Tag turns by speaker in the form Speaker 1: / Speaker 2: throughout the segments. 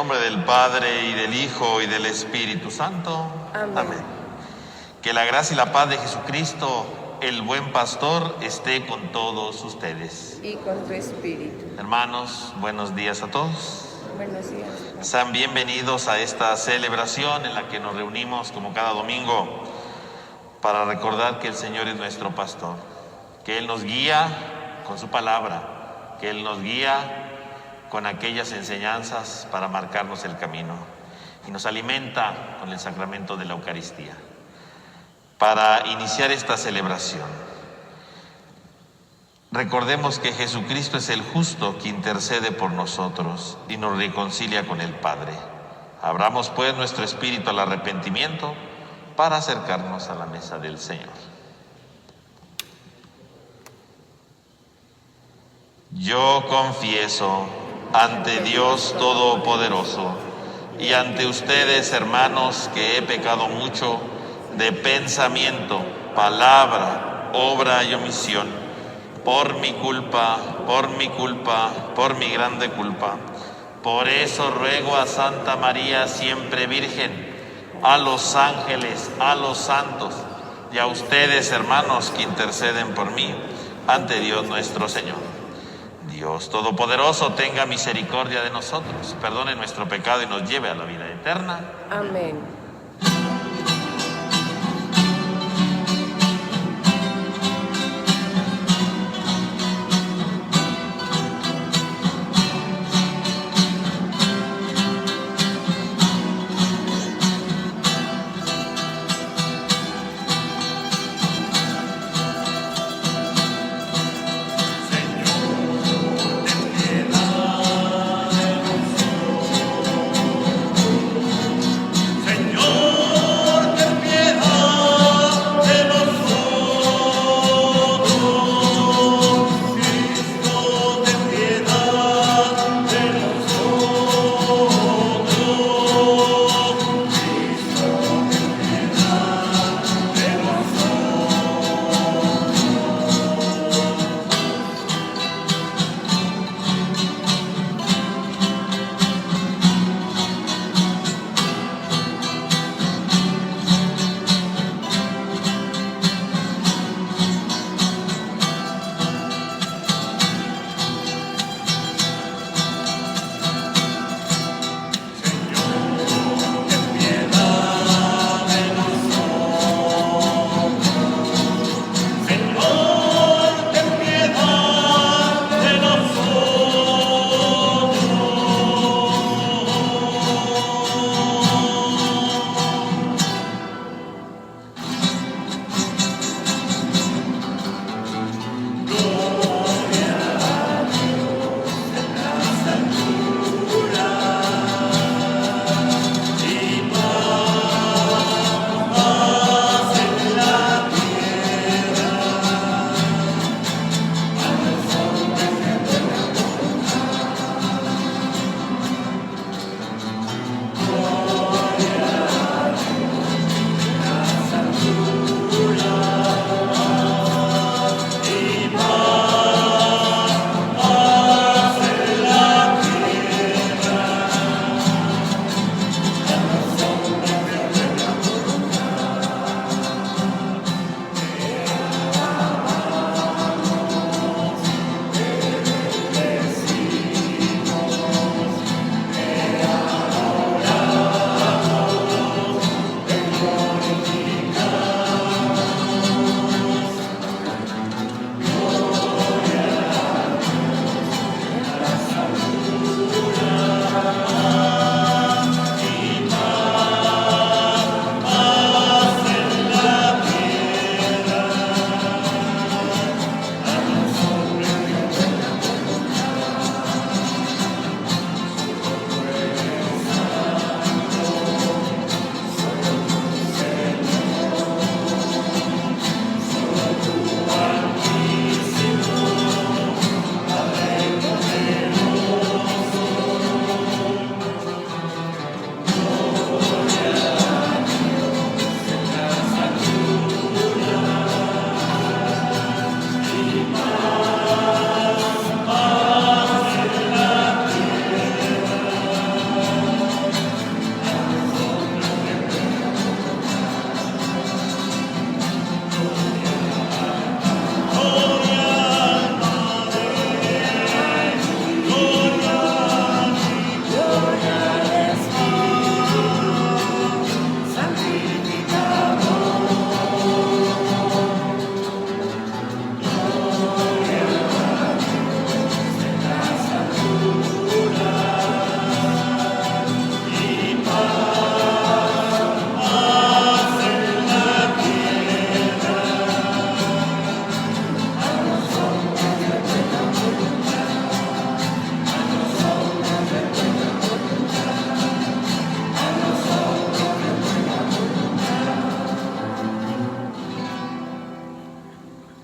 Speaker 1: nombre del Padre, y del Hijo, y del Espíritu Santo.
Speaker 2: Amén.
Speaker 1: Que la gracia y la paz de Jesucristo, el buen pastor, esté con todos ustedes.
Speaker 2: Y con tu espíritu.
Speaker 1: Hermanos, buenos días a todos.
Speaker 2: Buenos días.
Speaker 1: Sean bienvenidos a esta celebración en la que nos reunimos como cada domingo para recordar que el Señor es nuestro pastor, que Él nos guía con su palabra, que Él nos guía con aquellas enseñanzas para marcarnos el camino y nos alimenta con el sacramento de la Eucaristía. Para iniciar esta celebración, recordemos que Jesucristo es el justo que intercede por nosotros y nos reconcilia con el Padre. Abramos pues nuestro espíritu al arrepentimiento para acercarnos a la mesa del Señor. Yo confieso ante Dios Todopoderoso y ante ustedes, hermanos, que he pecado mucho de pensamiento, palabra, obra y omisión, por mi culpa, por mi grande culpa. Por eso ruego a Santa María, siempre Virgen, a los ángeles, a los santos y a ustedes, hermanos, que interceden por mí ante Dios nuestro Señor. Dios Todopoderoso tenga misericordia de nosotros, perdone nuestro pecado y nos lleve a la vida eterna.
Speaker 2: Amén.
Speaker 3: Señor,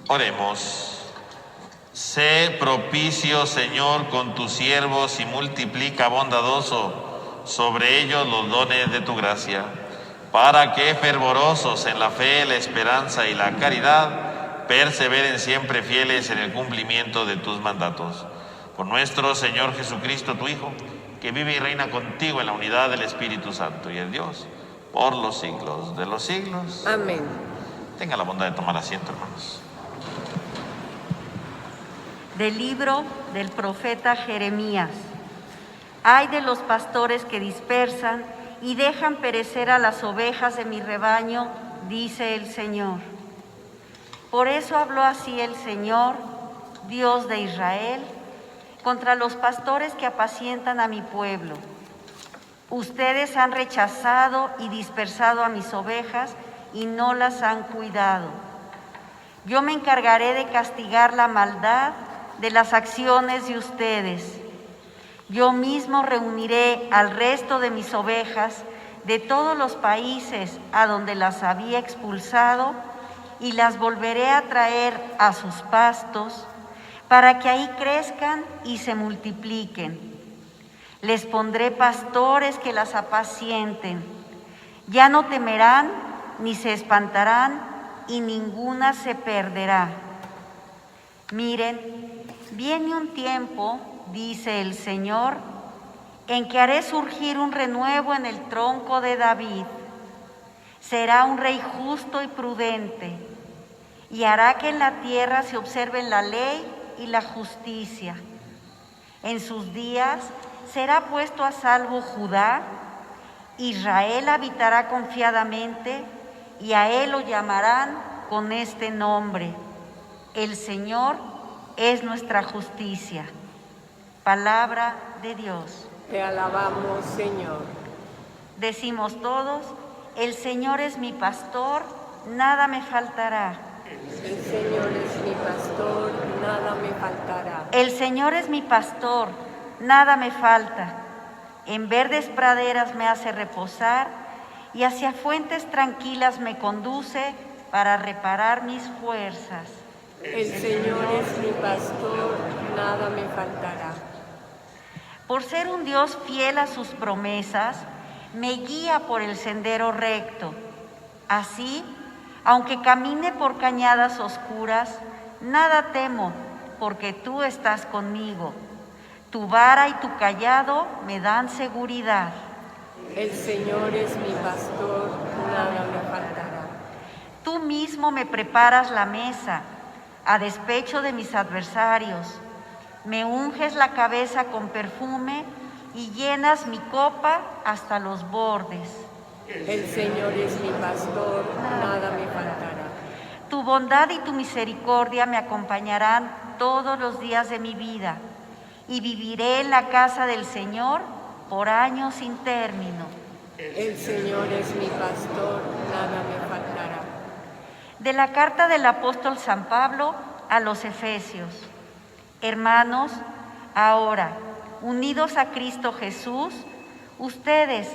Speaker 1: Oremos. Sé propicio, Señor, con tus siervos y multiplica bondadoso sobre ellos los dones de tu gracia, para que fervorosos en la fe, la esperanza y la caridad, perseveren siempre fieles en el cumplimiento de tus mandatos. Por nuestro Señor Jesucristo, tu Hijo, que vive y reina contigo en la unidad del Espíritu Santo y es Dios, por los siglos de los siglos.
Speaker 2: Amén.
Speaker 1: Tenga la bondad de tomar asiento, hermanos.
Speaker 3: Del libro del profeta Jeremías. Ay de los pastores que dispersan y dejan perecer a las ovejas de mi rebaño, dice el Señor. Por eso habló así el Señor, Dios de Israel, contra los pastores que apacientan a mi pueblo. Ustedes han rechazado y dispersado a mis ovejas y no las han cuidado. Yo me encargaré de castigar la maldad de las acciones de ustedes. Yo mismo reuniré al resto de mis ovejas de todos los países a donde las había expulsado y las volveré a traer a sus pastos para que ahí crezcan y se multipliquen. Les pondré pastores que las apacienten. Ya no temerán ni se espantarán y ninguna se perderá. Miren, viene un tiempo, dice el Señor, en que haré surgir un renuevo en el tronco de David. Será un rey justo y prudente, y hará que en la tierra se observen la ley y la justicia. En sus días será puesto a salvo Judá, Israel habitará confiadamente, y a él lo llamarán con este nombre: el Señor es nuestra justicia. Palabra de Dios.
Speaker 2: Te alabamos, Señor.
Speaker 3: Decimos todos: el Señor es mi pastor, nada me faltará.
Speaker 2: El Señor es mi pastor, nada me faltará.
Speaker 3: El Señor es mi pastor, nada me falta. En verdes praderas me hace reposar y hacia fuentes tranquilas me conduce para reparar mis fuerzas.
Speaker 2: El Señor es mi pastor, nada me faltará.
Speaker 3: Por ser un Dios fiel a sus promesas, me guía por el sendero recto. Así, aunque camine por cañadas oscuras, nada temo, porque tú estás conmigo. Tu vara y tu cayado me dan seguridad.
Speaker 2: El Señor es mi pastor, nada me faltará.
Speaker 3: Tú mismo me preparas la mesa, a despecho de mis adversarios. Me unges la cabeza con perfume y llenas mi copa hasta los bordes.
Speaker 2: El Señor es mi pastor, nada me faltará.
Speaker 3: Tu bondad y tu misericordia me acompañarán todos los días de mi vida, y viviré en la casa del Señor por años sin término.
Speaker 2: El Señor es mi pastor, nada me faltará.
Speaker 3: De la carta del apóstol San Pablo a los Efesios. Hermanos, ahora, unidos a Cristo Jesús, ustedes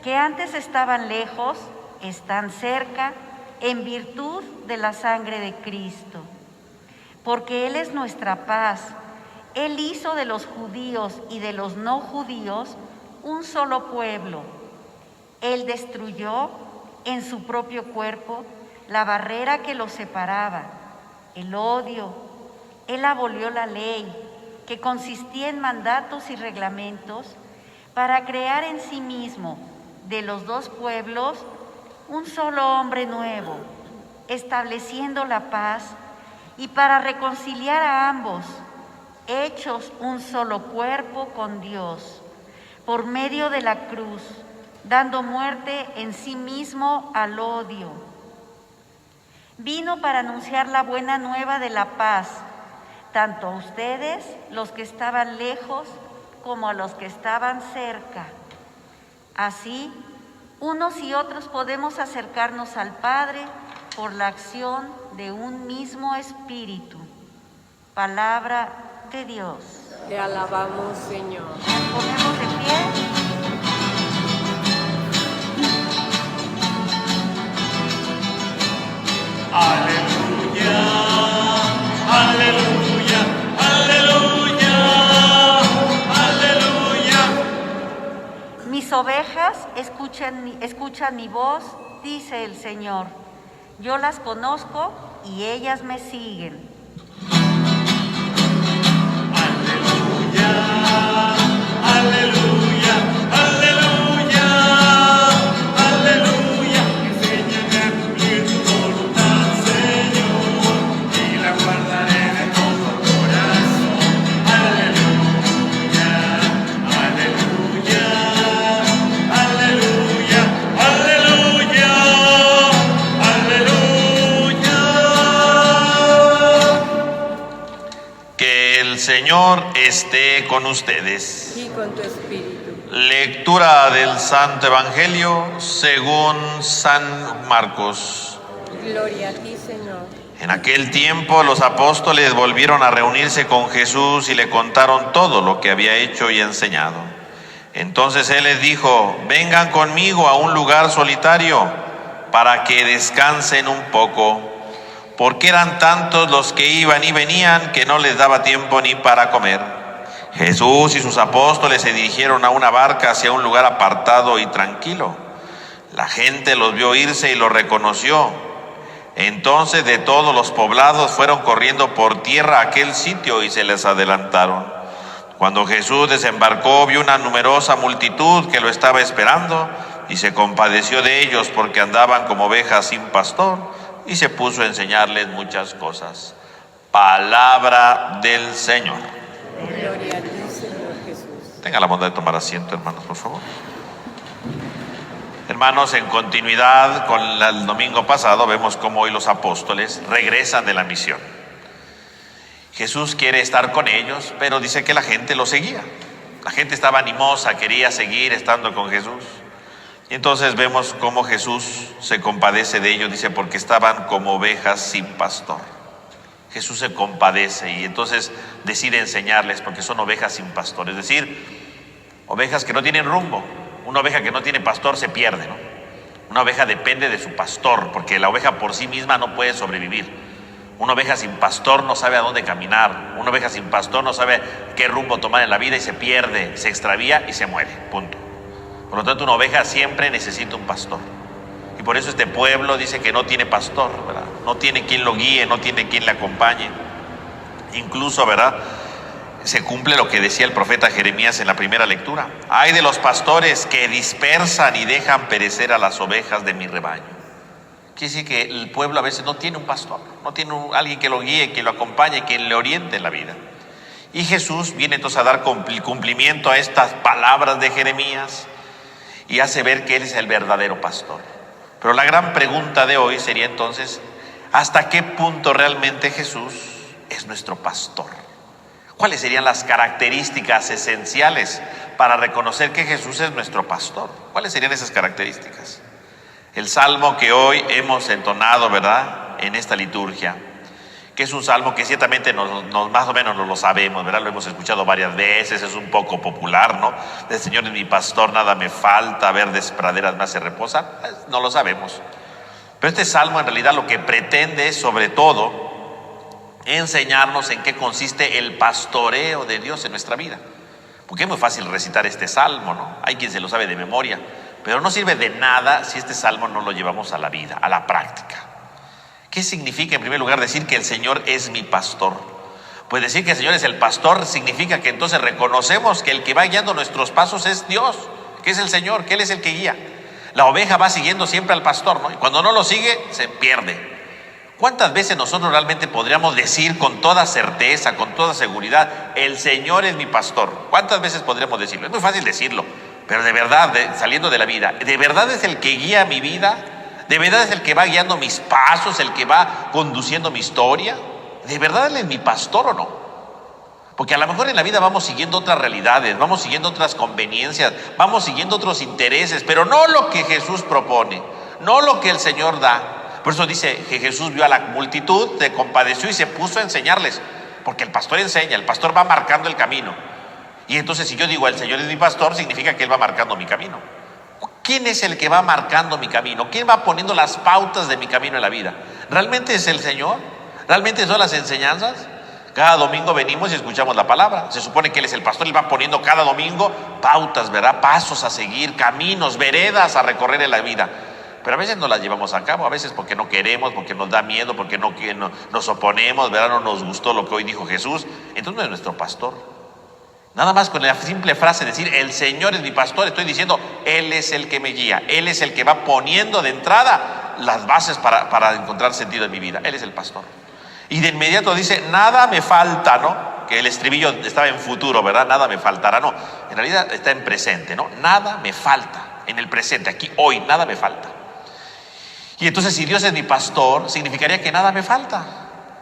Speaker 3: que antes estaban lejos, están cerca en virtud de la sangre de Cristo. Porque Él es nuestra paz. Él hizo de los judíos y de los no judíos un solo pueblo. Él destruyó en su propio cuerpo la barrera que los separaba, el odio. Él abolió la ley, que consistía en mandatos y reglamentos, para crear en sí mismo, de los dos pueblos, un solo hombre nuevo, estableciendo la paz, y para reconciliar a ambos, hechos un solo cuerpo con Dios, por medio de la cruz, dando muerte en sí mismo al odio. Vino para anunciar la buena nueva de la paz, tanto a ustedes, los que estaban lejos, como a los que estaban cerca. Así, unos y otros podemos acercarnos al Padre por la acción de un mismo Espíritu. Palabra de Dios.
Speaker 2: Te alabamos, Señor.
Speaker 3: Nos ponemos de pie.
Speaker 1: Aleluya.
Speaker 3: escuchan mi voz, dice el Señor. Yo las conozco y ellas me siguen.
Speaker 4: Aleluya, aleluya, aleluya, aleluya. Enséñame a cumplir tu voluntad, Señor, y la guardaré de todo corazón. Aleluya, aleluya, aleluya, aleluya, aleluya.
Speaker 1: Que el Señor esté con ustedes.
Speaker 2: Y con tu espíritu.
Speaker 1: Lectura del Santo Evangelio según San Marcos.
Speaker 2: Gloria a ti, Señor.
Speaker 1: En aquel tiempo los apóstoles volvieron a reunirse con Jesús y le contaron todo lo que había hecho y enseñado. Entonces Él les dijo: vengan conmigo a un lugar solitario para que descansen un poco, porque eran tantos los que iban y venían que no les daba tiempo ni para comer. Jesús y sus apóstoles se dirigieron a una barca hacia un lugar apartado y tranquilo. La gente los vio irse y los reconoció. Entonces de todos los poblados fueron corriendo por tierra a aquel sitio y se les adelantaron. Cuando Jesús desembarcó, vio una numerosa multitud que lo estaba esperando y se compadeció de ellos porque andaban como ovejas sin pastor, y se puso a enseñarles muchas cosas. Palabra del Señor.
Speaker 2: Gloria a ti, Señor Jesús.
Speaker 1: Tenga la bondad de tomar asiento, hermanos, por favor. Hermanos, en continuidad con el domingo pasado, vemos cómo hoy los apóstoles regresan de la misión. Jesús quiere estar con ellos, pero dice que la gente lo seguía. La gente estaba animosa, quería seguir estando con Jesús. Y entonces vemos cómo Jesús se compadece de ellos, dice, porque estaban como ovejas sin pastor. Jesús se compadece y entonces decide enseñarles, porque son ovejas sin pastor, es decir, ovejas que no tienen rumbo. Una oveja que no tiene pastor se pierde, ¿no? Una oveja depende de su pastor, porque la oveja por sí misma no puede sobrevivir. Una oveja sin pastor no sabe a dónde caminar. Una oveja sin pastor no sabe qué rumbo tomar en la vida y se pierde, se extravía y se muere, punto. Por lo tanto, una oveja siempre necesita un pastor. Y por eso este pueblo dice que no tiene pastor, ¿verdad? No tiene quien lo guíe, no tiene quien le acompañe. Incluso, ¿verdad?, se cumple lo que decía el profeta Jeremías en la primera lectura. Ay de los pastores que dispersan y dejan perecer a las ovejas de mi rebaño. Quiere decir que el pueblo a veces no tiene un pastor, no tiene alguien que lo guíe, que lo acompañe, que le oriente en la vida. Y Jesús viene entonces a dar cumplimiento a estas palabras de Jeremías y hace ver que Él es el verdadero pastor. Pero la gran pregunta de hoy sería entonces, ¿hasta qué punto realmente Jesús es nuestro pastor? ¿Cuáles serían las características esenciales para reconocer que Jesús es nuestro pastor? ¿Cuáles serían esas características? El salmo que hoy hemos entonado, ¿verdad?, en esta liturgia, que es un salmo que ciertamente más o menos lo sabemos, ¿verdad? Lo hemos escuchado varias veces, es un poco popular, ¿no? El Señor es mi pastor, nada me falta, verdes praderas me hace reposar. No lo sabemos. Pero este salmo en realidad lo que pretende es sobre todo enseñarnos en qué consiste el pastoreo de Dios en nuestra vida. Porque es muy fácil recitar este salmo, ¿no? Hay quien se lo sabe de memoria, pero no sirve de nada si este salmo no lo llevamos a la vida, a la práctica. ¿Qué significa en primer lugar decir que el Señor es mi pastor? Pues decir que el Señor es el pastor significa que entonces reconocemos que el que va guiando nuestros pasos es Dios, que es el Señor, que Él es el que guía. La oveja va siguiendo siempre al pastor, ¿no? Y cuando no lo sigue, se pierde. ¿Cuántas veces nosotros realmente podríamos decir con toda certeza, con toda seguridad, el Señor es mi pastor? ¿Cuántas veces podríamos decirlo? Es muy fácil decirlo, pero de verdad, saliendo de la vida, ¿de verdad es el que guía mi vida? ¿De verdad es el que va guiando mis pasos, el que va conduciendo mi historia? ¿De verdad Él es mi pastor o no? Porque a lo mejor en la vida vamos siguiendo otras realidades, vamos siguiendo otras conveniencias, vamos siguiendo otros intereses, pero no lo que Jesús propone, no lo que el Señor da. Por eso dice que Jesús vio a la multitud, se compadeció y se puso a enseñarles, porque el pastor enseña, el pastor va marcando el camino. Y entonces si yo digo el Señor es mi pastor, significa que Él va marcando mi camino. ¿Quién es el que va marcando mi camino? ¿Quién va poniendo las pautas de mi camino en la vida? ¿Realmente es el Señor? ¿Realmente son las enseñanzas? Cada domingo venimos y escuchamos la palabra. Se supone que Él es el pastor, Él va poniendo cada domingo pautas, ¿verdad? Pasos a seguir, caminos, veredas a recorrer en la vida. Pero a veces no las llevamos a cabo, a veces porque no queremos, porque nos da miedo, porque no nos oponemos, ¿verdad? No nos gustó lo que hoy dijo Jesús. Entonces no es nuestro pastor. Nada más con la simple frase de decir, el Señor es mi pastor, estoy diciendo, Él es el que me guía, Él es el que va poniendo de entrada las bases para encontrar sentido en mi vida. Él es el pastor. Y de inmediato dice, nada me falta, ¿no? Que el estribillo estaba en futuro, ¿verdad? Nada me faltará, no. En realidad está en presente, ¿no? Nada me falta, en el presente, aquí, hoy, nada me falta. Y entonces, si Dios es mi pastor, significaría que nada me falta.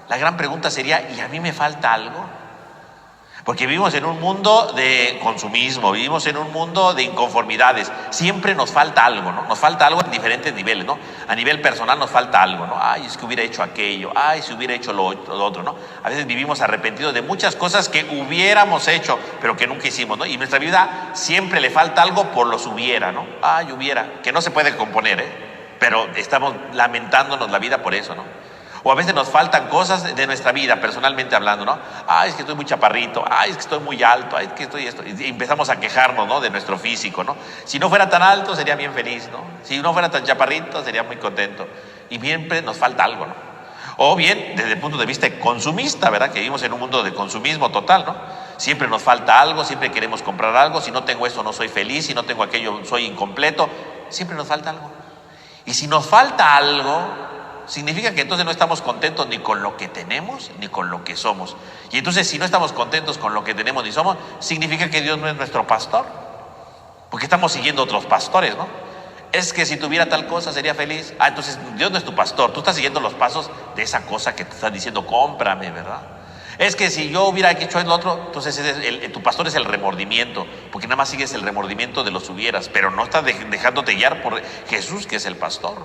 Speaker 1: La gran pregunta sería, ¿y a mí me falta algo? Porque vivimos en un mundo de consumismo, vivimos en un mundo de inconformidades. Siempre nos falta algo, ¿no? Nos falta algo en diferentes niveles, ¿no? A nivel personal nos falta algo, ¿no? Ay, es que hubiera hecho aquello, ay, si hubiera hecho lo otro, ¿no? A veces vivimos arrepentidos de muchas cosas que hubiéramos hecho, pero que nunca hicimos, ¿no? Y en nuestra vida siempre le falta algo por los hubiera, ¿no? Ay, hubiera, que no se puede componer, pero estamos lamentándonos la vida por eso, ¿no? O a veces nos faltan cosas de nuestra vida, personalmente hablando, ¿no? Ay, es que estoy muy chaparrito, ay, es que estoy muy alto, ay, es que estoy esto. Y empezamos a quejarnos, ¿no? De nuestro físico, ¿no? Si no fuera tan alto, sería bien feliz, ¿no? Si no fuera tan chaparrito, sería muy contento. Y siempre nos falta algo, ¿no? O bien, desde el punto de vista consumista, ¿verdad? Que vivimos en un mundo de consumismo total, ¿no? Siempre nos falta algo, siempre queremos comprar algo. Si no tengo esto, no soy feliz. Si no tengo aquello, soy incompleto. Siempre nos falta algo. Y si nos falta algo, significa que entonces no estamos contentos ni con lo que tenemos ni con lo que somos. Y entonces, si no estamos contentos con lo que tenemos ni somos, significa que Dios no es nuestro pastor, porque estamos siguiendo otros pastores, ¿no? Es que si tuviera tal cosa sería feliz. Ah, entonces Dios no es tu pastor, tú estás siguiendo los pasos de esa cosa que te estás diciendo, cómprame, ¿verdad? Es que si yo hubiera hecho el otro, entonces tu pastor es el remordimiento, porque nada más sigues el remordimiento de los hubieras, pero no estás dejándote guiar por Jesús, que es el pastor.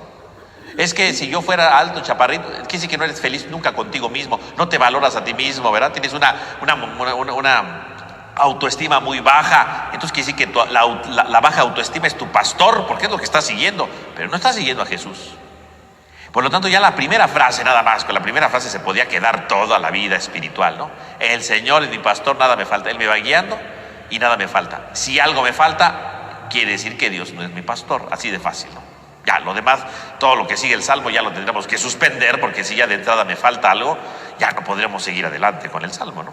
Speaker 1: Es que si yo fuera alto, chaparrito, quiere decir que no eres feliz nunca contigo mismo, no te valoras a ti mismo, ¿verdad? Tienes una autoestima muy baja. Entonces quiere decir que la baja autoestima es tu pastor, porque es lo que estás siguiendo, pero no estás siguiendo a Jesús. Por lo tanto, ya la primera frase, nada más, con la primera frase se podía quedar toda la vida espiritual, ¿no? El Señor es mi pastor, nada me falta, Él me va guiando y nada me falta. Si algo me falta, quiere decir que Dios no es mi pastor, así de fácil, ¿no? Ya, lo demás, todo lo que sigue el Salmo ya lo tendremos que suspender, porque si ya de entrada me falta algo, ya no podremos seguir adelante con el Salmo, ¿no?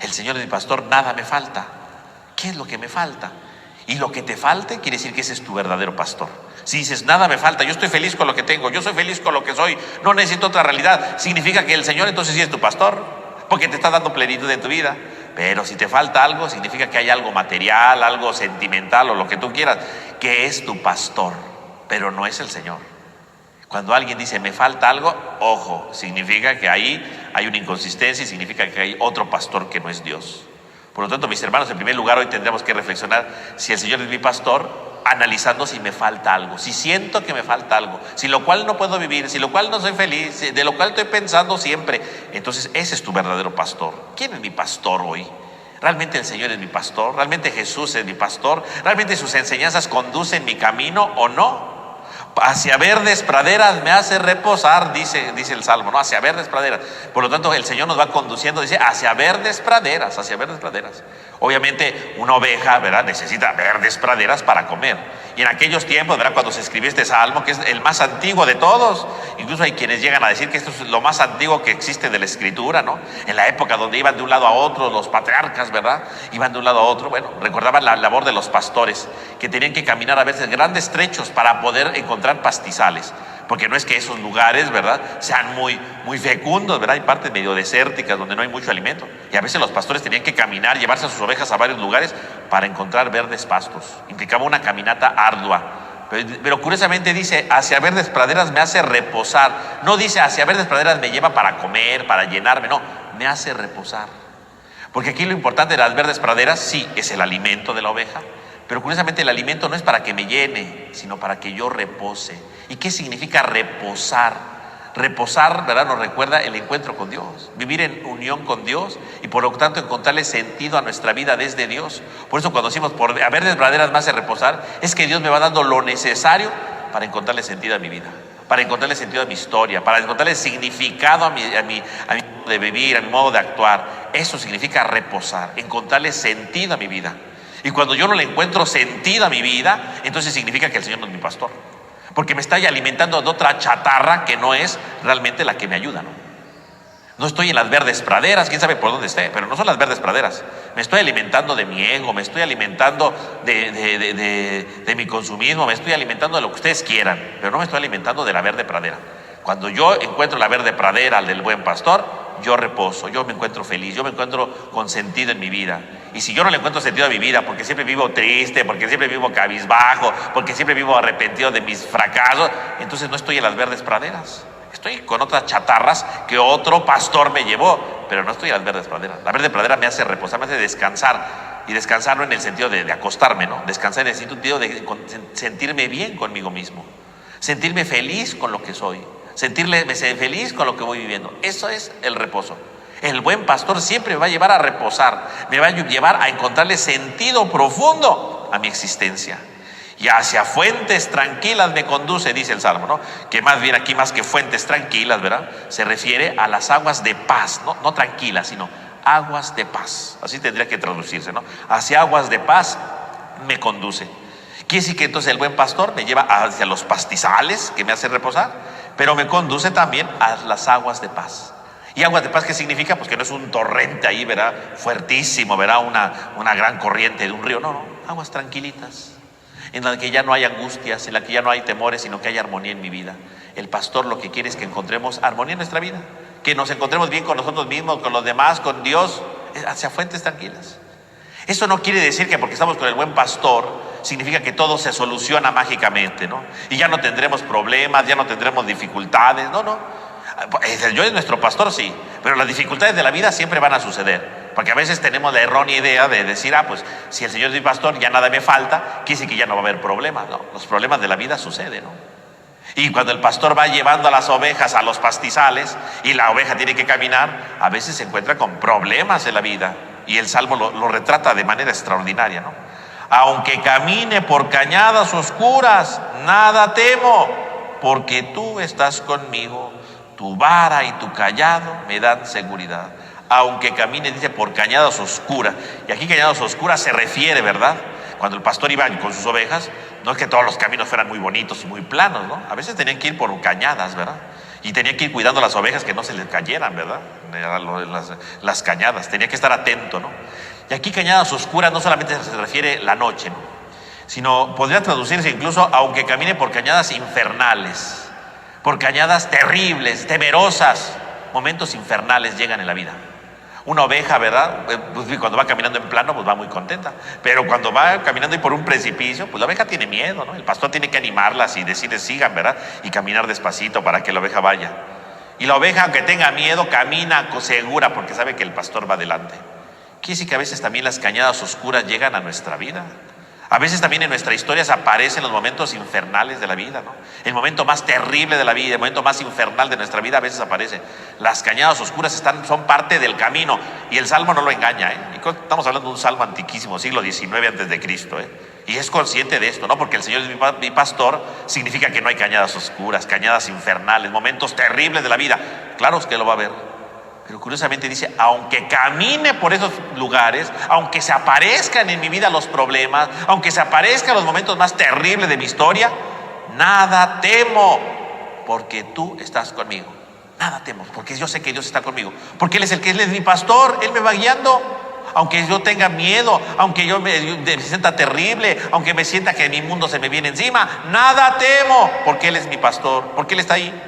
Speaker 1: El Señor es mi pastor, nada me falta. ¿Qué es lo que me falta? Y lo que te falte quiere decir que ese es tu verdadero pastor. Si dices, nada me falta, yo estoy feliz con lo que tengo, yo soy feliz con lo que soy, no necesito otra realidad, significa que el Señor entonces sí es tu pastor, porque te está dando plenitud en tu vida. Pero si te falta algo, significa que hay algo material, algo sentimental o lo que tú quieras, que es tu pastor, pero no es el Señor. Cuando alguien dice me falta algo, ojo, significa que ahí hay una inconsistencia y significa que hay otro pastor que no es Dios. Por lo tanto, mis hermanos, en primer lugar hoy tendremos que reflexionar si el Señor es mi pastor, analizando si me falta algo, si siento que me falta algo, sin lo cual no puedo vivir, sin lo cual no soy feliz, de lo cual estoy pensando siempre. Entonces ese es tu verdadero pastor. ¿Quién es mi pastor hoy? ¿Realmente el Señor es mi pastor? ¿Realmente Jesús es mi pastor? ¿Realmente sus enseñanzas conducen mi camino o no? Hacia verdes praderas me hace reposar, dice el Salmo, ¿no? Hacia verdes praderas. Por lo tanto, el Señor nos va conduciendo, dice, hacia verdes praderas, hacia verdes praderas. Obviamente, una oveja, ¿verdad?, necesita verdes praderas para comer. Y en aquellos tiempos, ¿verdad?, cuando se escribió este Salmo, que es el más antiguo de todos, incluso hay quienes llegan a decir que esto es lo más antiguo que existe de la Escritura, ¿no? En la época donde iban de un lado a otro los patriarcas, ¿verdad?, iban de un lado a otro, bueno, recordaban la labor de los pastores, que tenían que caminar a veces grandes trechos para poder encontrar pastizales, porque no es que esos lugares, ¿verdad?, sean muy fecundos, ¿verdad? Hay partes medio desérticas donde no hay mucho alimento, y a veces los pastores tenían que caminar, llevarse a sus ovejas a varios lugares para encontrar verdes pastos. Implicaba una caminata ardua, pero curiosamente dice, hacia verdes praderas me hace reposar. No dice hacia verdes praderas me lleva para comer, para llenarme, no, me hace reposar. Porque aquí lo importante de las verdes praderas, sí, es el alimento de la oveja, pero curiosamente el alimento no es para que me llene, sino para que yo repose. ¿Y qué significa reposar? Reposar, ¿verdad?, nos recuerda el encuentro con Dios, vivir en unión con Dios y por lo tanto encontrarle sentido a nuestra vida desde Dios. Por eso cuando decimos por a verdes praderas me hace reposar, es que Dios me va dando lo necesario para encontrarle sentido a mi vida, para encontrarle sentido a mi historia, para encontrarle significado a mi de vivir, a mi modo de actuar. Eso significa reposar, encontrarle sentido a mi vida. Y cuando yo no le encuentro sentido a mi vida, entonces significa que el Señor no es mi pastor, porque me está alimentando de otra chatarra que no es realmente la que me ayuda, ¿no? No estoy en las verdes praderas, quién sabe por dónde esté, pero no son las verdes praderas. Me estoy alimentando de mi ego, me estoy alimentando de mi consumismo, me estoy alimentando de lo que ustedes quieran, pero no me estoy alimentando de la verde pradera. Cuando yo encuentro la verde pradera del buen pastor, yo reposo, yo me encuentro feliz, yo me encuentro con sentido en mi vida. Y si yo no le encuentro sentido a mi vida, porque siempre vivo triste, porque siempre vivo cabizbajo, porque siempre vivo arrepentido de mis fracasos, entonces no estoy en las verdes praderas. Estoy con otras chatarras que otro pastor me llevó, pero no estoy en las verdes praderas. La verde pradera me hace reposar, me hace descansar. Y descansar no en el sentido de acostarme, ¿no? Descansar en el sentido de sentirme bien conmigo mismo. Sentirme feliz con lo que soy. Sentirme feliz con lo que voy viviendo. Eso es el reposo. El buen pastor siempre me va a llevar a reposar. Me va a llevar a encontrarle sentido profundo a mi existencia. Y hacia fuentes tranquilas me conduce, dice el Salmo, ¿no? Que más bien aquí, más que fuentes tranquilas, ¿verdad? Se refiere a las aguas de paz, no tranquilas, sino aguas de paz. Así tendría que traducirse, ¿no? Hacia aguas de paz me conduce. Quiere decir que entonces el buen pastor me lleva hacia los pastizales que me hace reposar, pero me conduce también a las aguas de paz. ¿Y aguas de paz qué significa? Pues que no es un torrente ahí, ¿verdad? Fuertísimo, ¿verdad? Una gran corriente de un río. No, aguas tranquilitas, en la que ya no hay angustias, en la que ya no hay temores, sino que hay armonía en mi vida. El pastor lo que quiere es que encontremos armonía en nuestra vida, que nos encontremos bien con nosotros mismos, con los demás, con Dios, hacia fuentes tranquilas. Eso no quiere decir que porque estamos con el buen pastor significa que todo se soluciona mágicamente, ¿no? Y ya no tendremos problemas, ya no tendremos dificultades. No. Yo es nuestro pastor, sí, pero las dificultades de la vida siempre van a suceder. Porque a veces tenemos la errónea idea de decir, pues si el Señor es mi pastor, ya nada me falta, quiere decir que ya no va a haber problemas. No, los problemas de la vida suceden, ¿no? Y cuando el pastor va llevando a las ovejas a los pastizales y la oveja tiene que caminar, a veces se encuentra con problemas en la vida. Y el Salmo lo retrata de manera extraordinaria, ¿no? Aunque camine por cañadas oscuras, nada temo, porque tú estás conmigo. Tu vara y tu cayado me dan seguridad. Aunque camine, dice, por cañadas oscuras. Y aquí cañadas oscuras se refiere, ¿verdad? Cuando el pastor iba con sus ovejas, no es que todos los caminos fueran muy bonitos y muy planos, ¿no? A veces tenían que ir por cañadas, ¿verdad? Y tenía que ir cuidando las ovejas que no se les cayeran, ¿verdad? Las cañadas, tenía que estar atento, ¿no? Y aquí cañadas oscuras no solamente se refiere la noche, ¿no? Sino podría traducirse incluso aunque camine por cañadas infernales, por cañadas terribles, temerosas. Momentos infernales llegan en la vida. Una oveja, ¿verdad? Pues cuando va caminando en plano, pues va muy contenta. Pero cuando va caminando y por un precipicio, pues la oveja tiene miedo, ¿no? El pastor tiene que animarlas y decirles sigan, ¿verdad? Y caminar despacito para que la oveja vaya. Y la oveja, aunque tenga miedo, camina segura porque sabe que el pastor va adelante. Quiere decir que a veces también las cañadas oscuras llegan a nuestra vida. A veces también en nuestra historia aparecen los momentos infernales de la vida, ¿no? El momento más terrible de la vida, el momento más infernal de nuestra vida a veces aparece. Las cañadas oscuras son parte del camino y el Salmo no lo engaña, ¿eh? Estamos hablando de un Salmo antiquísimo, siglo XIX antes de Cristo, ¿eh? Y es consciente de esto, ¿no? Porque el Señor es mi pastor, significa que no hay cañadas oscuras, cañadas infernales, momentos terribles de la vida. Claro que lo va a haber. Pero curiosamente dice, aunque camine por esos lugares, aunque se aparezcan en mi vida los problemas, aunque se aparezcan los momentos más terribles de mi historia, nada temo, porque tú estás conmigo. Nada temo, porque yo sé que Dios está conmigo. Porque Él es mi pastor, Él me va guiando. Aunque yo tenga miedo, aunque yo me sienta terrible, aunque me sienta que mi mundo se me viene encima, nada temo, porque Él es mi pastor, porque Él está ahí.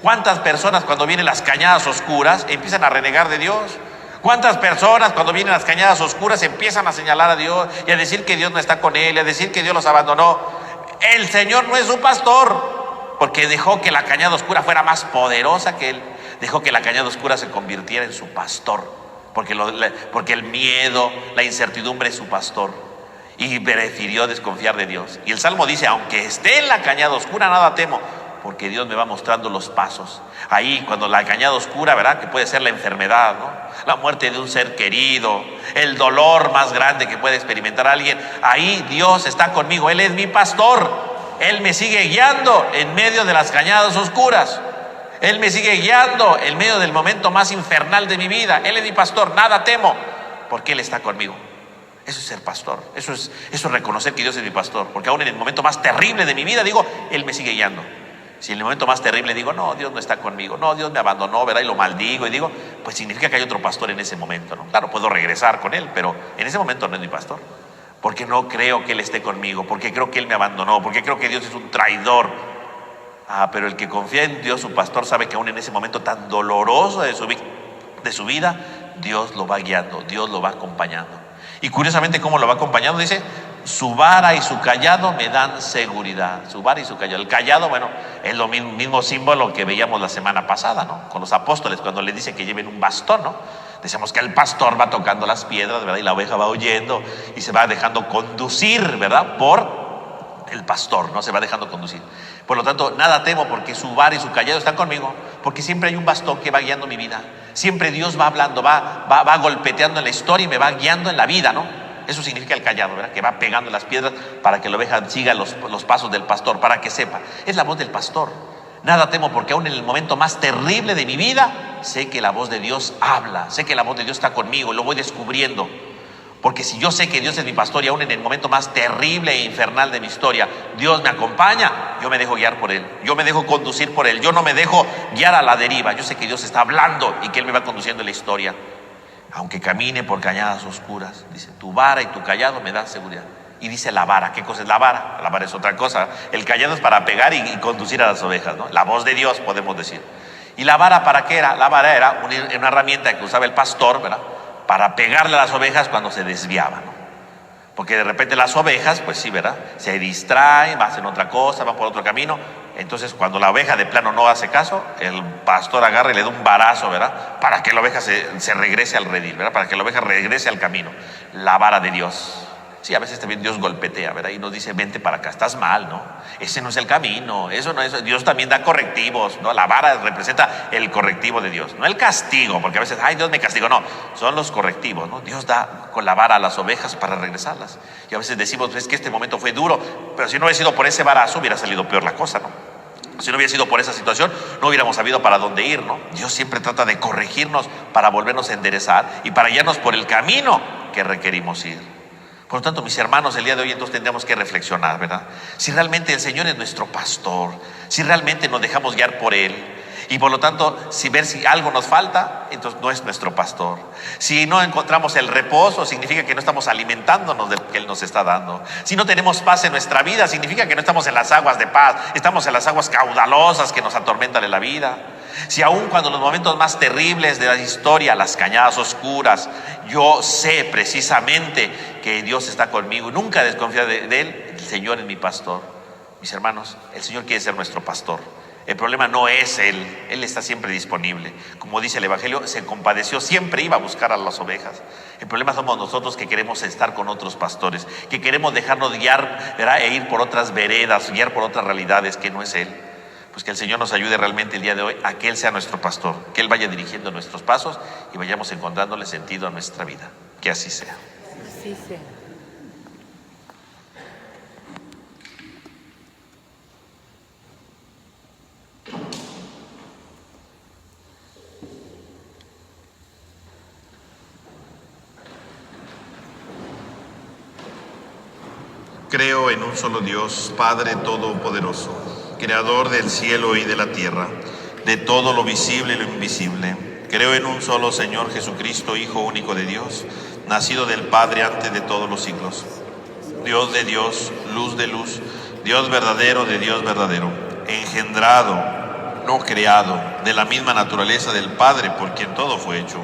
Speaker 1: ¿Cuántas personas cuando vienen las cañadas oscuras empiezan a renegar de Dios? ¿Cuántas personas cuando vienen las cañadas oscuras empiezan a señalar a Dios y a decir que Dios no está con él, y a decir que Dios los abandonó? El Señor no es su pastor, porque dejó que la cañada oscura fuera más poderosa que él. Dejó que la cañada oscura se convirtiera en su pastor, porque el miedo, la incertidumbre es su pastor. Y prefirió desconfiar de Dios. Y el Salmo dice, aunque esté en la cañada oscura, nada temo, porque Dios me va mostrando los pasos. Ahí cuando la cañada oscura, ¿verdad? Que puede ser la enfermedad, ¿no? La muerte de un ser querido, el dolor más grande que puede experimentar alguien. Ahí Dios está conmigo, Él es mi pastor. Él me sigue guiando en medio de las cañadas oscuras. Él me sigue guiando en medio del momento más infernal de mi vida. Él es mi pastor, nada temo, porque Él está conmigo. Eso es ser pastor, eso es reconocer que Dios es mi pastor, porque aún en el momento más terrible de mi vida digo, Él me sigue guiando. Si en el momento más terrible digo, no, Dios no está conmigo, no, Dios me abandonó, ¿verdad? Y lo maldigo y digo, pues significa que hay otro pastor en ese momento, ¿no? Claro, puedo regresar con Él, pero en ese momento no es mi pastor, porque no creo que Él esté conmigo, porque creo que Él me abandonó, porque creo que Dios es un traidor. Pero el que confía en Dios, su pastor, sabe que aún en ese momento tan doloroso de su vida, Dios lo va guiando, Dios lo va acompañando. Y curiosamente, ¿cómo lo va acompañando? Dice, su vara y su callado me dan seguridad. Su vara y su callado. El callado, bueno, es lo mismo símbolo que veíamos la semana pasada, ¿no? Con los apóstoles, cuando les dice que lleven un bastón, ¿no? Decíamos que el pastor va tocando las piedras, ¿verdad? Y la oveja va oyendo y se va dejando conducir, ¿verdad? Por el pastor, ¿no? Se va dejando conducir. Por lo tanto, nada temo, porque su vara y su callado están conmigo, porque siempre hay un bastón que va guiando mi vida. Siempre Dios va hablando, va golpeteando en la historia y me va guiando en la vida, ¿no? Eso significa el callado, ¿verdad? Que va pegando las piedras para que la oveja siga los pasos del pastor, para que sepa. Es la voz del pastor. Nada temo, porque aún en el momento más terrible de mi vida, sé que la voz de Dios habla, sé que la voz de Dios está conmigo, lo voy descubriendo. Porque si yo sé que Dios es mi pastor y aún en el momento más terrible e infernal de mi historia, Dios me acompaña, yo me dejo guiar por Él, yo me dejo conducir por Él, yo no me dejo guiar a la deriva. Yo sé que Dios está hablando y que Él me va conduciendo en la historia. Aunque camine por cañadas oscuras, dice, tu vara y tu callado me dan seguridad. Y dice la vara. ¿Qué cosa es la vara? La vara es otra cosa. El callado es para pegar y conducir a las ovejas, ¿no? La voz de Dios, podemos decir. ¿Y la vara para qué era? La vara era una herramienta que usaba el pastor, ¿verdad? Para pegarle a las ovejas cuando se desviaban, ¿no? Porque de repente las ovejas, pues sí, ¿verdad? Se distraen, hacen otra cosa, van por otro camino. Entonces, cuando la oveja de plano no hace caso, el pastor agarra y le da un varazo, ¿verdad? Para que la oveja se regrese al redil, ¿verdad? Para que la oveja regrese al camino. La vara de Dios. Sí, a veces también Dios golpetea, ¿verdad? Y nos dice, vente para acá, estás mal, ¿no? Ese no es el camino, eso no es. Dios también da correctivos, ¿no? La vara representa el correctivo de Dios, no el castigo, porque a veces, ay, Dios me castigó, no, son los correctivos, ¿no? Dios da con la vara a las ovejas para regresarlas. Y a veces decimos, es que este momento fue duro, pero si no hubiera sido por ese varazo, hubiera salido peor la cosa, ¿no? Si no hubiera sido por esa situación, no hubiéramos sabido para dónde ir, ¿no? Dios siempre trata de corregirnos para volvernos a enderezar y para guiarnos por el camino que requerimos ir. Por lo tanto, mis hermanos, el día de hoy entonces tendríamos que reflexionar, ¿verdad? Si realmente el Señor es nuestro pastor, si realmente nos dejamos guiar por Él, y por lo tanto, si algo nos falta, entonces no es nuestro pastor. Si no encontramos el reposo, significa que no estamos alimentándonos de lo que Él nos está dando. Si no tenemos paz en nuestra vida, significa que no estamos en las aguas de paz, estamos en las aguas caudalosas que nos atormentan en la vida. Si aún cuando los momentos más terribles de la historia, las cañadas oscuras, yo sé precisamente que Dios está conmigo y nunca desconfío de Él, el Señor es mi pastor. Mis hermanos, el Señor quiere ser nuestro pastor. El problema no es Él está siempre disponible. Como dice el Evangelio, se compadeció, siempre iba a buscar a las ovejas. El problema somos nosotros que queremos estar con otros pastores, que queremos dejarnos guiar, ¿verdad? E ir por otras veredas, guiar por otras realidades que no es Él. Pues que el Señor nos ayude realmente el día de hoy a que Él sea nuestro pastor, que Él vaya dirigiendo nuestros pasos y vayamos encontrándole sentido a nuestra vida. Que así sea.
Speaker 2: Sí, sí.
Speaker 1: Creo en un solo Dios, Padre Todopoderoso, Creador del cielo y de la tierra, de todo lo visible y lo invisible. Creo en un solo Señor Jesucristo, Hijo único de Dios, nacido del Padre antes de todos los siglos. Dios de Dios, luz de luz, Dios verdadero de Dios verdadero, engendrado, no creado, de la misma naturaleza del Padre, por quien todo fue hecho,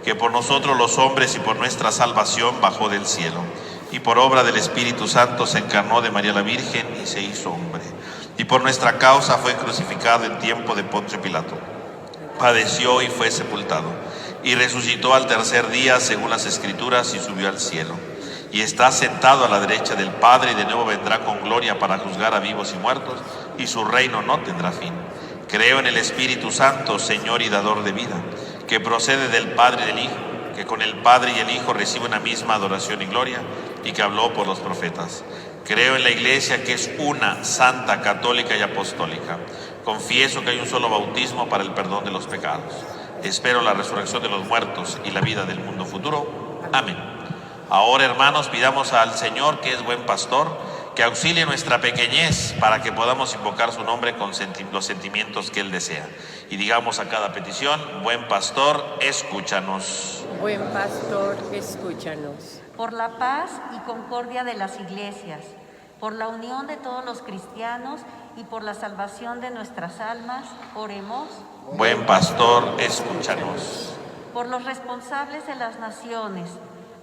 Speaker 1: que por nosotros los hombres y por nuestra salvación bajó del cielo, y por obra del Espíritu Santo se encarnó de María la Virgen y se hizo hombre. Y por nuestra causa fue crucificado en tiempo de Poncio Pilato. Padeció y fue sepultado. Y resucitó al tercer día según las Escrituras y subió al cielo. Y está sentado a la derecha del Padre y de nuevo vendrá con gloria para juzgar a vivos y muertos. Y su reino no tendrá fin. Creo en el Espíritu Santo, Señor y dador de vida, que procede del Padre y del Hijo, que con el Padre y el Hijo recibe una misma adoración y gloria, y que habló por los profetas. Creo en la Iglesia, que es una, santa, católica y apostólica. Confieso que hay un solo bautismo para el perdón de los pecados. Espero la resurrección de los muertos y la vida del mundo futuro. Amén. Ahora, hermanos, pidamos al Señor, que es buen pastor, que auxilie nuestra pequeñez para que podamos invocar su nombre con los sentimientos que Él desea. Y digamos a cada petición: buen pastor, escúchanos.
Speaker 2: Buen pastor, escúchanos.
Speaker 3: Por la paz y concordia de las iglesias, por la unión de todos los cristianos y por la salvación de nuestras almas, oremos.
Speaker 1: Buen pastor, escúchanos.
Speaker 3: Por los responsables de las naciones,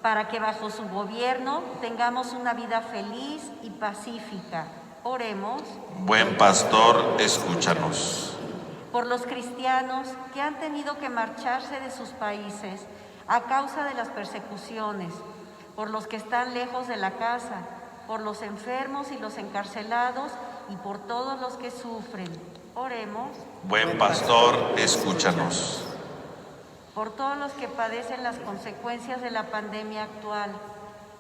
Speaker 3: para que bajo su gobierno tengamos una vida feliz y pacífica, oremos.
Speaker 1: Buen pastor, escúchanos.
Speaker 3: Por los cristianos que han tenido que marcharse de sus países a causa de las persecuciones, por los que están lejos de la casa, por los enfermos y los encarcelados y por todos los que sufren, oremos.
Speaker 1: Buen pastor, escúchanos.
Speaker 3: Por todos los que padecen las consecuencias de la pandemia actual,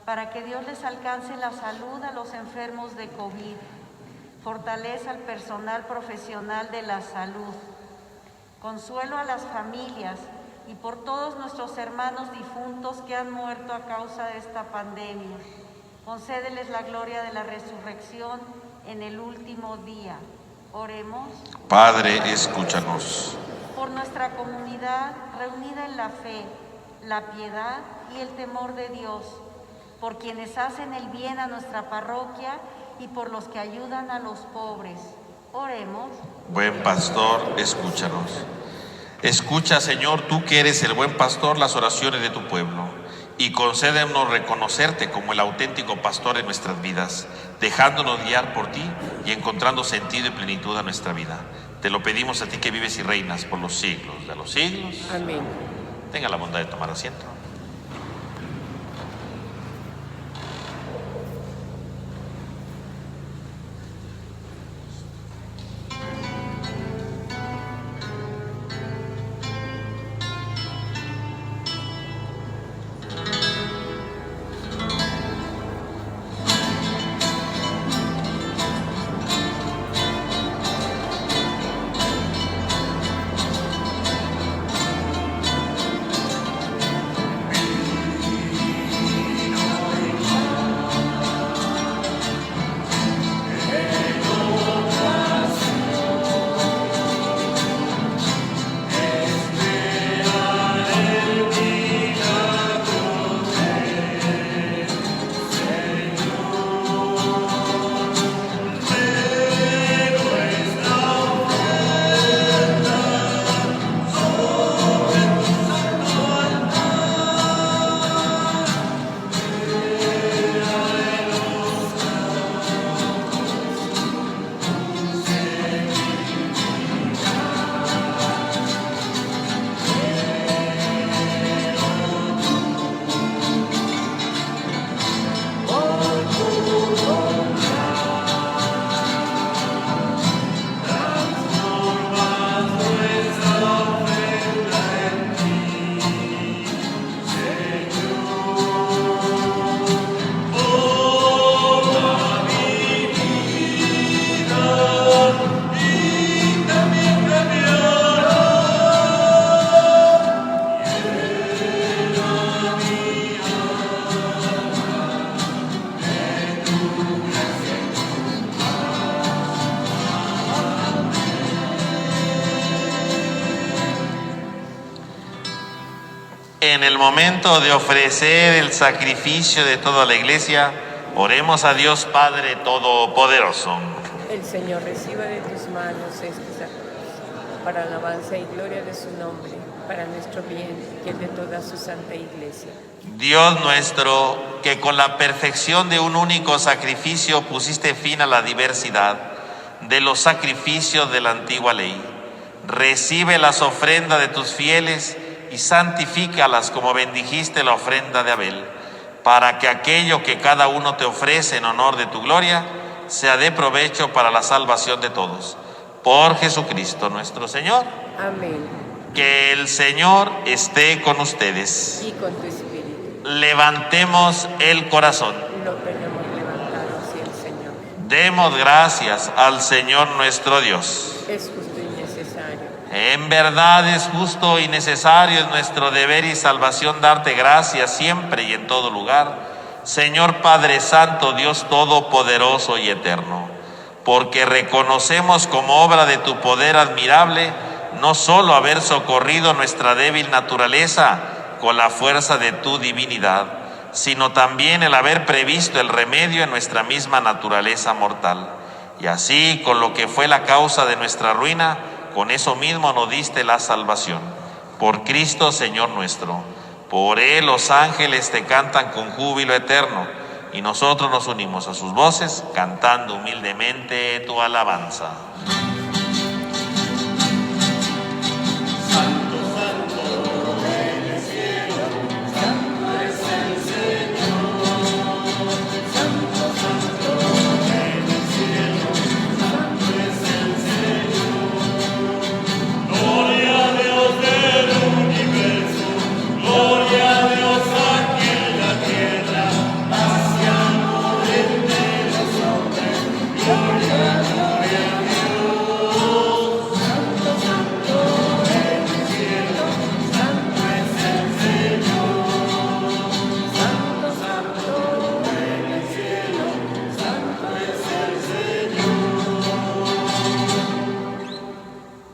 Speaker 3: para que Dios les alcance la salud a los enfermos de COVID, fortaleza al personal profesional de la salud, consuelo a las familias y por todos nuestros hermanos difuntos que han muerto a causa de esta pandemia. Concédeles la gloria de la resurrección en el último día. Oremos.
Speaker 1: Padre, escúchanos.
Speaker 3: Por nuestra comunidad reunida en la fe, la piedad y el temor de Dios, por quienes hacen el bien a nuestra parroquia y por los que ayudan a los pobres. Oremos.
Speaker 1: Buen pastor, escúchanos. Escucha, Señor, tú que eres el buen pastor, las oraciones de tu pueblo, y concédenos reconocerte como el auténtico pastor en nuestras vidas, dejándonos guiar por ti y encontrando sentido y plenitud a nuestra vida. Te lo pedimos a ti, que vives y reinas por los siglos de los siglos.
Speaker 2: Amén.
Speaker 1: Tenga la bondad de tomar asiento. En el momento de ofrecer el sacrificio de toda la iglesia, oremos a Dios Padre Todopoderoso.
Speaker 2: El Señor reciba de tus manos este sacrificio, para alabanza y gloria de su nombre, para nuestro bien y el de toda su santa iglesia.
Speaker 1: Dios nuestro, que con la perfección de un único sacrificio pusiste fin a la diversidad de los sacrificios de la antigua ley, recibe las ofrendas de tus fieles y santifícalas como bendijiste la ofrenda de Abel, para que aquello que cada uno te ofrece en honor de tu gloria sea de provecho para la salvación de todos. Por Jesucristo nuestro Señor.
Speaker 2: Amén.
Speaker 1: Que el Señor esté con ustedes.
Speaker 2: Y con tu espíritu.
Speaker 1: Levantemos el corazón.
Speaker 2: Lo tenemos levantado hacia el Señor.
Speaker 1: Demos gracias al Señor nuestro Dios.
Speaker 2: Es justo y necesario.
Speaker 1: En verdad es justo y necesario, es nuestro deber y salvación darte gracias siempre y en todo lugar, Señor Padre Santo, Dios Todopoderoso y Eterno, porque reconocemos como obra de tu poder admirable no solo haber socorrido nuestra débil naturaleza con la fuerza de tu divinidad, sino también el haber previsto el remedio en nuestra misma naturaleza mortal. Y así, con lo que fue la causa de nuestra ruina, con eso mismo nos diste la salvación. Por Cristo, Señor nuestro. Por Él los ángeles te cantan con júbilo eterno, y nosotros nos unimos a sus voces, cantando humildemente tu alabanza.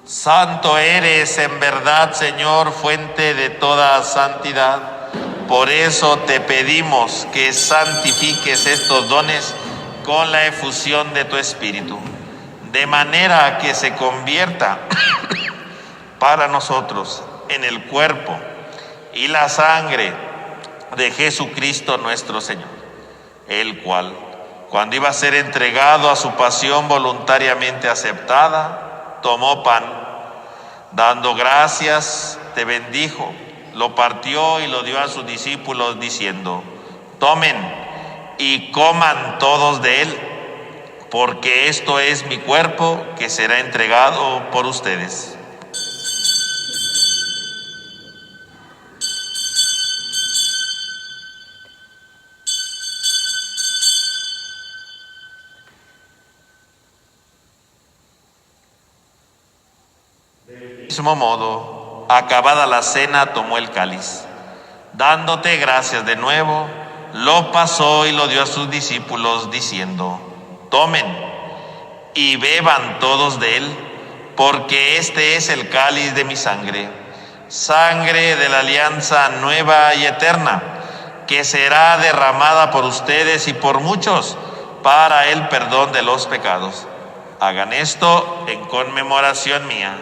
Speaker 1: Santo eres en verdad, Señor, fuente de toda santidad. Por eso te pedimos que santifiques estos dones con la efusión de tu Espíritu, de manera que se convierta para nosotros en el cuerpo y la sangre de Jesucristo nuestro Señor, el cual, cuando iba a ser entregado a su pasión voluntariamente aceptada, tomó pan, dando gracias, te bendijo, lo partió y lo dio a sus discípulos diciendo: tomen y coman todos de él, porque esto es mi cuerpo que será entregado por ustedes. Del mismo modo, acabada la cena, tomó el cáliz. Dándote gracias de nuevo, lo pasó y lo dio a sus discípulos, diciendo: tomen y beban todos de él, porque este es el cáliz de mi sangre, sangre de la alianza nueva y eterna, que será derramada por ustedes y por muchos para el perdón de los pecados. Hagan esto en conmemoración mía.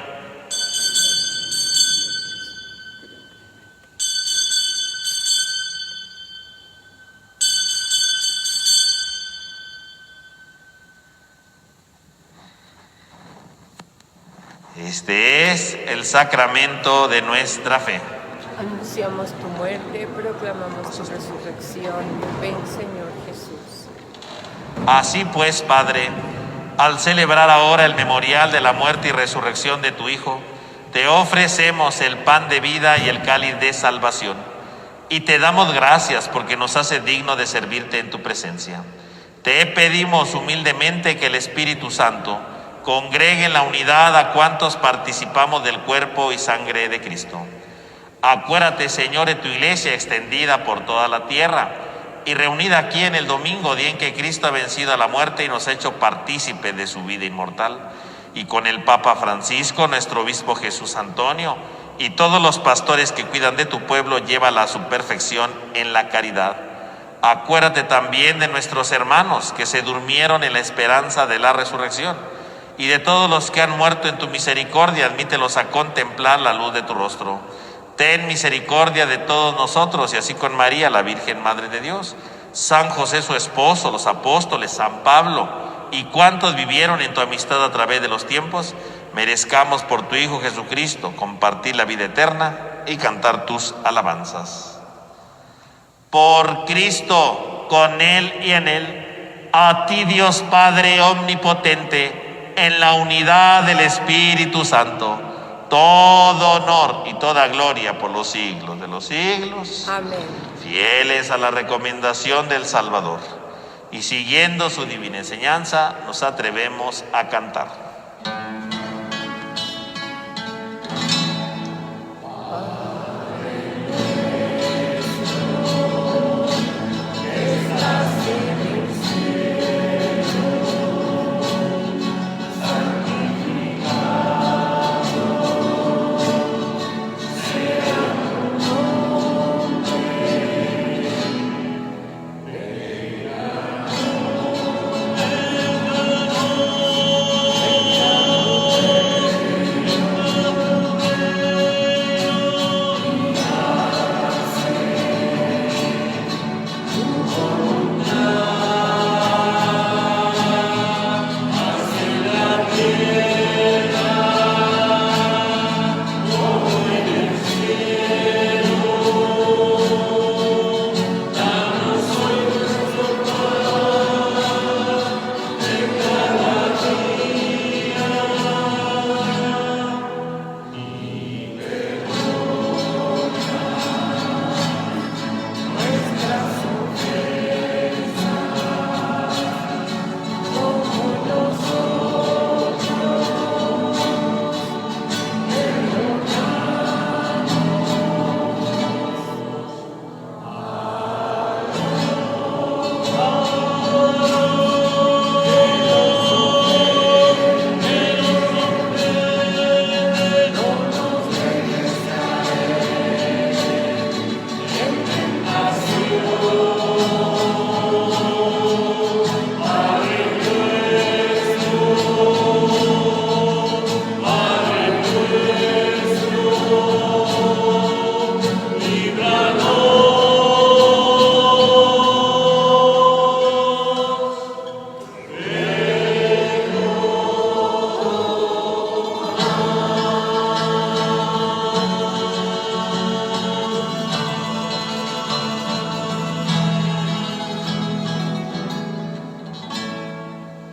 Speaker 1: Este es el sacramento de nuestra fe.
Speaker 2: Anunciamos tu muerte, proclamamos tu resurrección. Ven, Señor Jesús.
Speaker 1: Así pues, Padre, al celebrar ahora el memorial de la muerte y resurrección de tu Hijo, te ofrecemos el pan de vida y el cáliz de salvación, y te damos gracias porque nos hace digno de servirte en tu presencia. Te pedimos humildemente que el Espíritu Santo congregue en la unidad a cuantos participamos del cuerpo y sangre de Cristo. Acuérdate, Señor, de tu iglesia extendida por toda la tierra y reunida aquí en el domingo, día en que Cristo ha vencido a la muerte y nos ha hecho partícipes de su vida inmortal. Y con el Papa Francisco, nuestro obispo Jesús Antonio y todos los pastores que cuidan de tu pueblo, llévala a su perfección en la caridad. Acuérdate también de nuestros hermanos que se durmieron en la esperanza de la resurrección, y de todos los que han muerto en tu misericordia, admítelos a contemplar la luz de tu rostro. Ten misericordia de todos nosotros, y así con María, la Virgen Madre de Dios, San José su esposo, los apóstoles, San Pablo y cuantos vivieron en tu amistad a través de los tiempos, merezcamos por tu Hijo Jesucristo compartir la vida eterna y cantar tus alabanzas. Por Cristo, con Él y en Él, a ti Dios Padre omnipotente, en la unidad del Espíritu Santo, todo honor y toda gloria por los siglos de los siglos.
Speaker 2: Amén.
Speaker 1: Fieles a la recomendación del Salvador, y siguiendo su divina enseñanza nos atrevemos a cantar.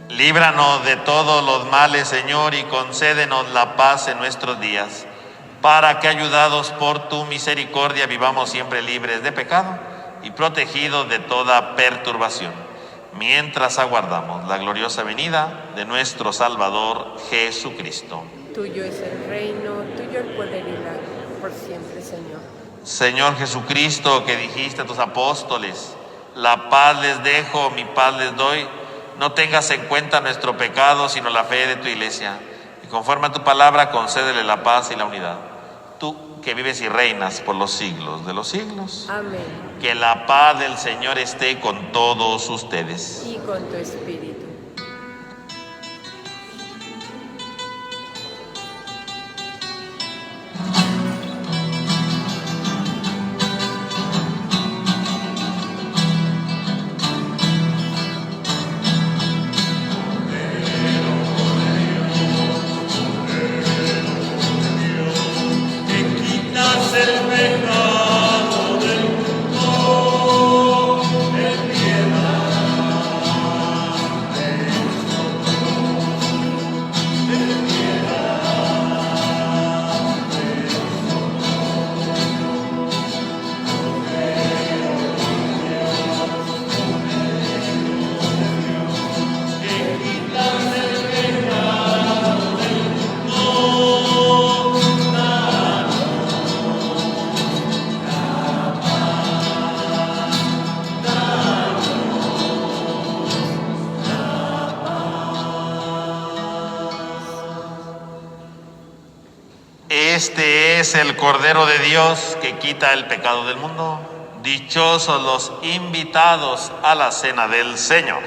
Speaker 1: Líbranos de todos los males, Señor, y concédenos la paz en nuestros días, para que, ayudados por tu misericordia, vivamos siempre libres de pecado y protegidos de toda perturbación, mientras aguardamos la gloriosa venida de nuestro Salvador Jesucristo.
Speaker 2: Tuyo es el reino, tuyo el poder y la gloria, por siempre, Señor.
Speaker 1: Señor Jesucristo, que dijiste a tus apóstoles, la paz les dejo, mi paz les doy, no tengas en cuenta nuestro pecado, sino la fe de tu iglesia. Y conforme a tu palabra, concédele la paz y la unidad. Tú que vives y reinas por los siglos de los siglos.
Speaker 2: Amén.
Speaker 1: Que la paz del Señor esté con todos ustedes.
Speaker 2: Y con tu espíritu.
Speaker 1: Este es el Cordero de Dios que quita el pecado del mundo. Dichosos los invitados a la cena del Señor.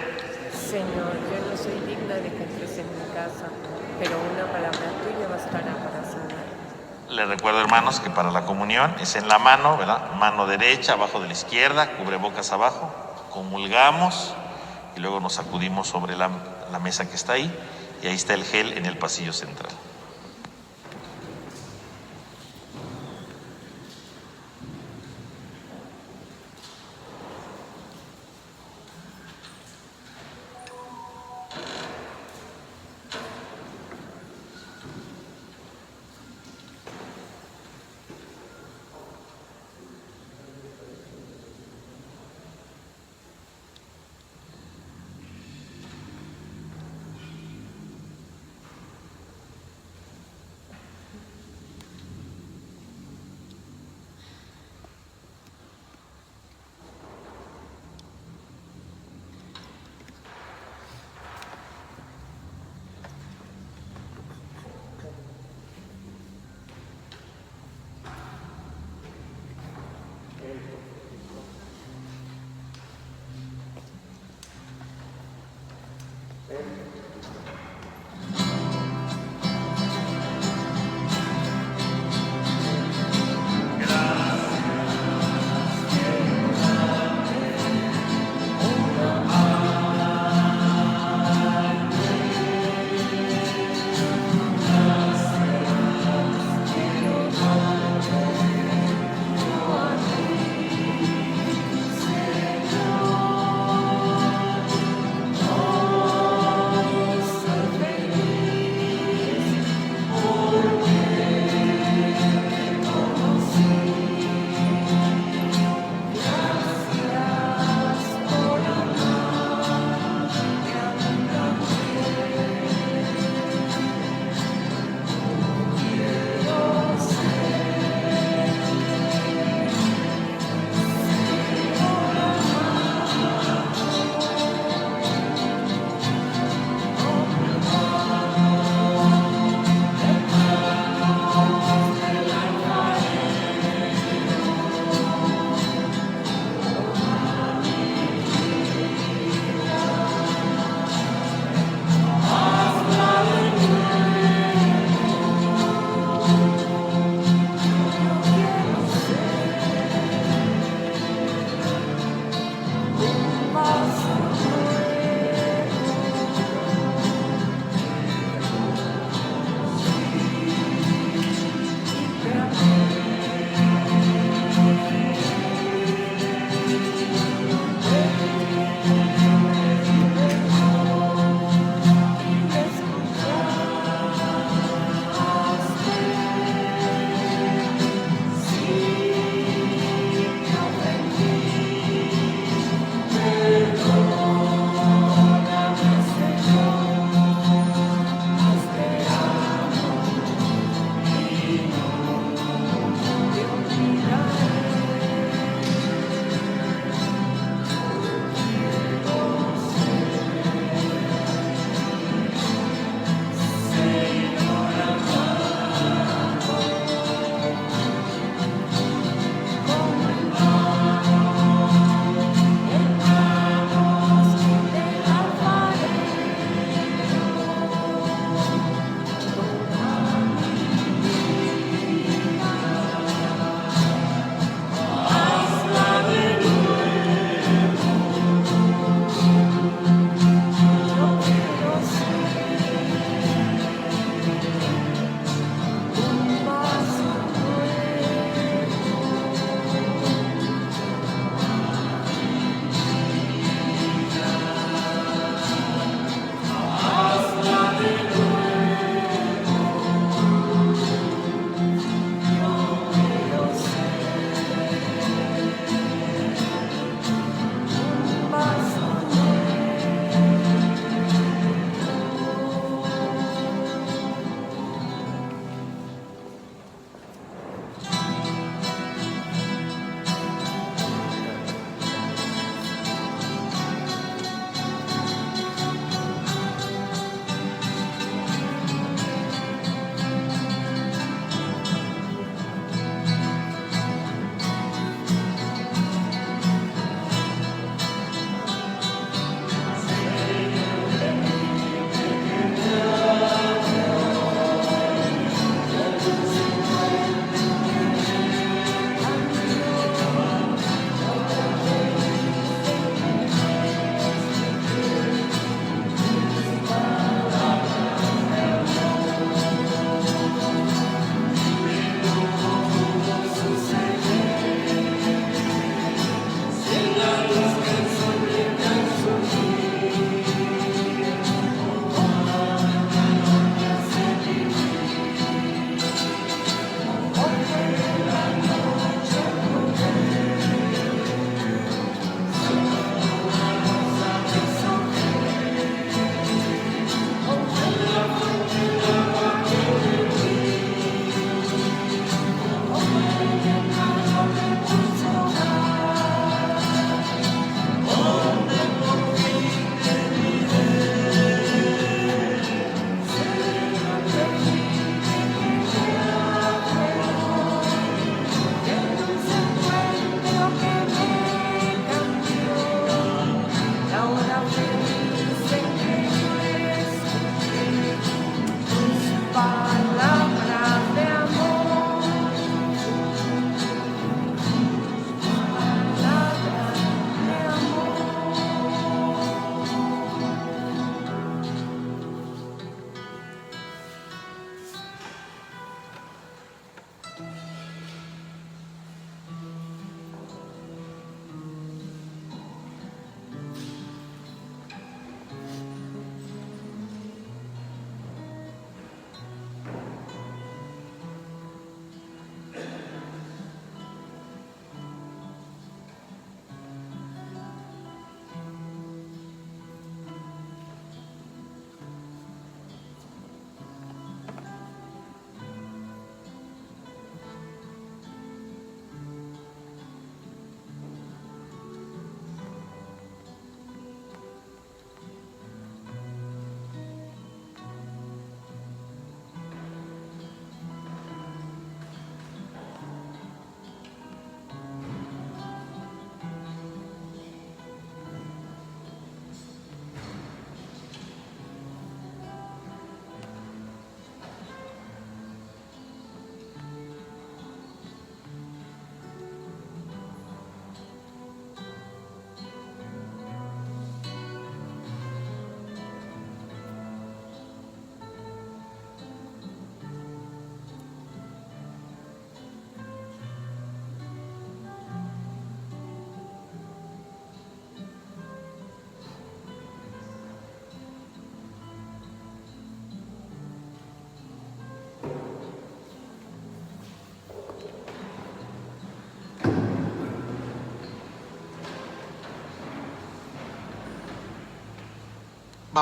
Speaker 2: Señor, yo no soy digna de que entres en mi casa, pero una palabra tuya bastará para sanar.
Speaker 1: Les recuerdo, hermanos, que para la comunión es en la mano, ¿verdad? Mano derecha, abajo de la izquierda, cubrebocas abajo. Comulgamos y luego nos sacudimos sobre la mesa que está ahí. Y ahí está el gel en el pasillo central.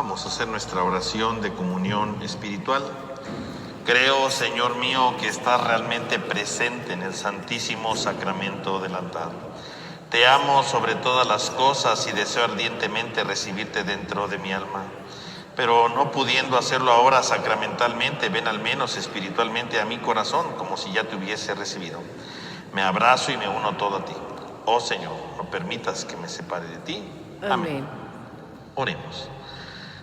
Speaker 1: Vamos a hacer nuestra oración de comunión espiritual. Creo, Señor mío, que estás realmente presente en el Santísimo Sacramento del altar. Te amo sobre todas las cosas y deseo ardientemente recibirte dentro de mi alma. Pero no pudiendo hacerlo ahora sacramentalmente, ven al menos espiritualmente a mi corazón, como si ya te hubiese recibido. Me abrazo y me uno todo a ti. Oh Señor, no permitas que me separe de ti.
Speaker 2: Amén.
Speaker 1: Oremos.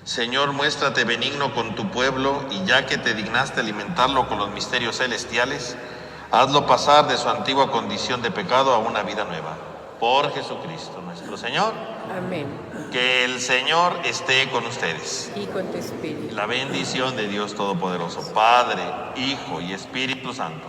Speaker 1: Señor, muéstrate benigno con tu pueblo y ya que te dignaste alimentarlo con los misterios celestiales, hazlo pasar de su antigua condición de pecado a una vida nueva. Por Jesucristo nuestro Señor.
Speaker 2: Amén.
Speaker 1: Que el Señor esté con ustedes.
Speaker 2: Y con tu espíritu.
Speaker 1: La bendición de Dios Todopoderoso, Padre, Hijo y Espíritu Santo,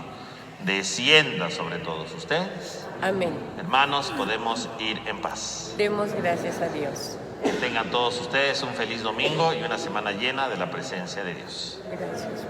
Speaker 1: descienda sobre todos ustedes.
Speaker 2: Amén.
Speaker 1: Hermanos, podemos ir en paz.
Speaker 2: Demos gracias a Dios.
Speaker 1: Que tengan todos ustedes un feliz domingo y una semana llena de la presencia de Dios.
Speaker 2: Gracias.